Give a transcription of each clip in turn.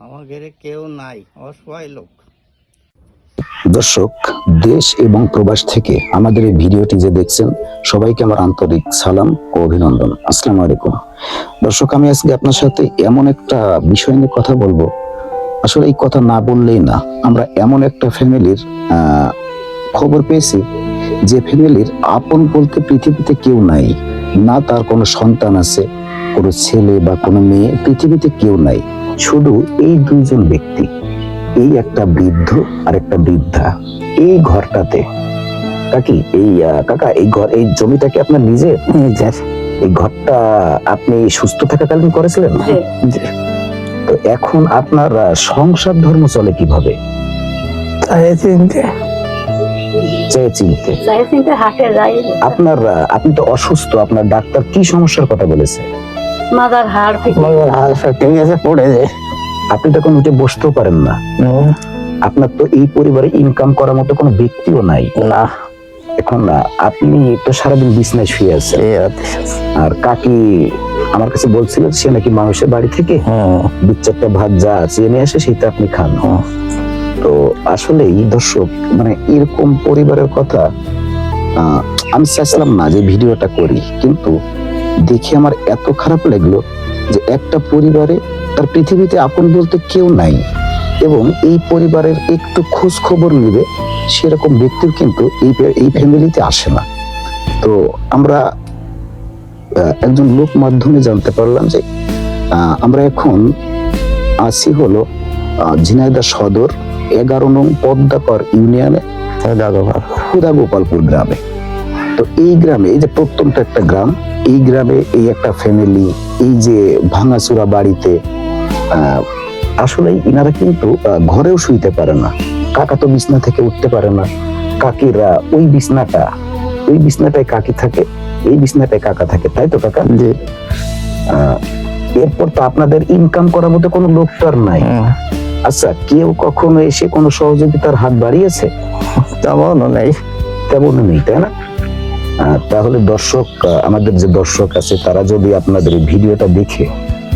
আমার ঘরে কেউ নাই, অসহায় লোক। দর্শক, দেশ এবং প্রবাস থেকে আমাদের এই ভিডিওটি যে দেখছেন সবাইকে আমার আন্তরিক সালাম ও অভিনন্দন। আসসালামু আলাইকুম। দর্শক, আমি আজকে আপনার সাথে এমন একটা বিষয় নিয়ে কথা বলবো, আসলে এই কথা না বললেই না। আমরা এমন একটা ফ্যামিলির খবর পেয়েছি যে ফ্যামিলির আপন বলতে পৃথিবীতে কেউ নাই, না তার কোনো সন্তান আছে, কোনো ছেলে বা কোনো মেয়ে, পৃথিবীতে কেউ নাই, শুধু এই দুইজন ব্যক্তি, এই একটা বৃদ্ধ আর একটা বৃদ্ধা। এই ঘরটাতে কাকা এই ঘর, এই জমিটাকে আপনার নিজের? এই ঘরটা আপনি সুস্থ থাকাকালীন করেছিলেন? তো এখন আপনার সংসার ধর্ম চলে কিভাবে? আপনি তো অসুস্থ, আপনার ডাক্তার কি সমস্যার কথা বলেছে? মাথার হাড় পড়ে যায়, আপনি তখন উঠে বসতেও পারেন না। আপনার তো এই পরিবারে ইনকাম করার মতো কোনো ব্যক্তিও নাই না। এখন আপনি তো সারাদিন বিছনায় শুয়ে আছেন। আর কাকি আমার কাছে বলছিল সে নাকি মানুষের বাড়ি থেকে 2-4টা ভাত যা চেয়ে নিয়ে আসে সেটা আপনি খান। তো আসলে এই দর্শক, মানে এরকম পরিবারের কথা আমি চাইছিলাম না যে ভিডিওটা করি, কিন্তু দেখে আমার এত খারাপ লাগলো যে একটা পরিবারে তার পৃথিবীতে আপন বলতে কেউ নাই, এবং এই পরিবারের একটু খোঁজ খবর নিবে সেরকম ব্যক্তিও কিন্তু এই ফ্যামিলিতে আসে না। তো আমরা একজন লোক মাধ্যমে জানতে পারলাম যে আমরা এখন আছি হলো ঝিনাইদহ সদর 11 নং পদ্মাকর ইউনিয়নে হুদাগোপালপুর গ্রামে। তো এই গ্রামে, এই যে প্রত্যন্ত একটা গ্রাম, এই গ্রামে এই একটা ফ্যামিলি, এই যে ভাঙাচুরা বাড়িতে আসলে ইনারা কিন্তু ঘরেও শুইতে পারে না। কাকা তো বিছনা থেকে উঠতে পারে না, কাকিরা ওই বিছনাটায় কাকি থাকে, এই বিছনাটায় কাকা থাকে, তাই তো কাকা? এরপর তো আপনাদের ইনকাম করার মতো কোনো লোক তো আর নাই। আচ্ছা, কেউ কখনো এসে কোনো সহযোগিতার হাত বাড়িয়েছে? তেমনও নেই, তাই না? তাহলে দর্শক, আমাদের যে দর্শক আছে তারা যদি আপনাদের এই ভিডিওটা দেখে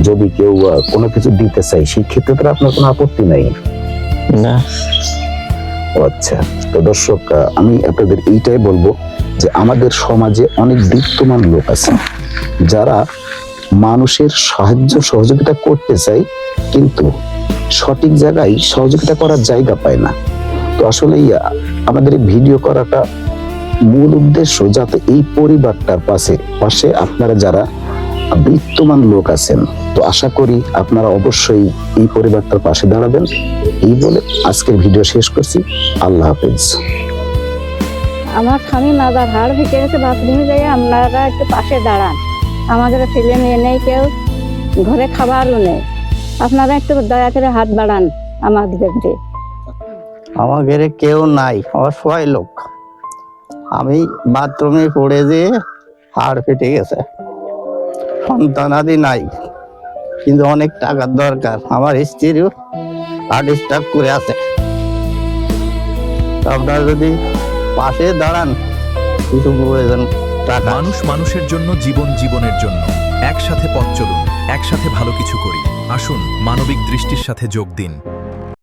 যদি কেউ কোনো কিছু দিতে চাই, সেই ক্ষেত্রে তো আপনার কোনো আপত্তি নাই না? আচ্ছা, তো দর্শক, আমি আপনাদের এইটাই বলবো যে আমাদের সমাজে অনেক বিত্তমান লোক আছে যারা মানুষের সাহায্য সহযোগিতা করতে চায়, কিন্তু সঠিক জায়গায় সহযোগিতা করার জায়গা পায় না। তো আসলে আমাদের এই ভিডিও করাটা মূল উদ্দেশ্য যাতে এই পরিবারটার পাশে আপনারা যারা বিত্তমান লোক আছেন, তো আশা করি আপনারা অবশ্যই এই পরিবারটার পাশে দাঁড়াবেন। এই বলে আজকের ভিডিও শেষ করছি। আল্লাহ হাফেজ। আমার স্বামী মাথার হাড় ভেঙে গেছে, বাথরুমে যাই, আপনারা একটু পাশে দাঁড়ান। আমাদের ছেলে মেয়ে নেই, কেউ ঘরে খাবারও নেই, আপনারা একটু দয়া করে হাত বাড়ান আমাদের দিয়ে। আমার ঘরে কেউ নাই, অসহায় লোক। আমি বাথরুমে পড়ে যেয়ে হাড় ফেটে গেছে, সন্তানাদি নাই, কিন্তু অনেক টাকার দরকার। আমার স্ত্রীও হার্ট স্ট্রোক করে আছে। আপনারা যদি পাশে দাঁড়ান, কিছু প্রয়োজন টাকা। মানুষ মানুষের জন্য, জীবন জীবনের জন্য। একসাথে পথ চলুন, একসাথে ভালো কিছু করি। আসুন মানবিক দৃষ্টির সাথে যোগ দিন।